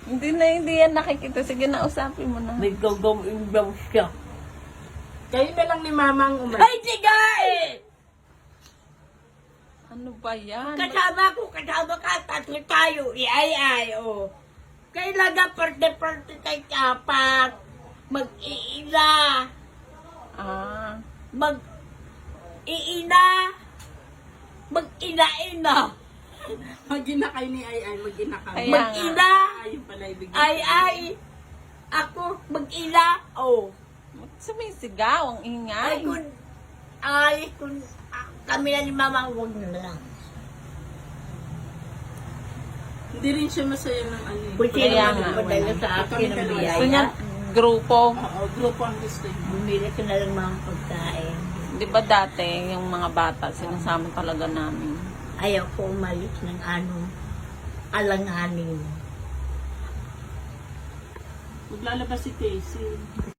Hindi yan nakikita. Sige na, usapin mo na. May gagawin daw siya. Kayo na lang ni Mama ang umalis. Ay, siga eh! Ano ba yan? Kasama ka, tatlo tayo. Ay, oh. Kailangan parte-parte tayo apat. Mag-iina. Ah. Mag-iina. Mag-ina-ina. Mag-ina kayo ni Ay, mag-ina kami. Kaya nga. Mag-ina. Ayun pala ibig. Ay. Ako, mag-ina. Oh. Sumisigaw, ang ingay. Kung kami na ni Mama, huwag na lang. Hindi rin siya masaya ng ano eh. Kung sino Kaya man nga. magpadala sa akin ng Gusto biyaya, niya, grupo. Oo, grupo ang gusto niya. bumili ka na lang mga pagkain. Di ba dati, yung mga bata, sinasama talaga namin. Ayaw ko umalis ng alanganin. Maglalabas si Casey.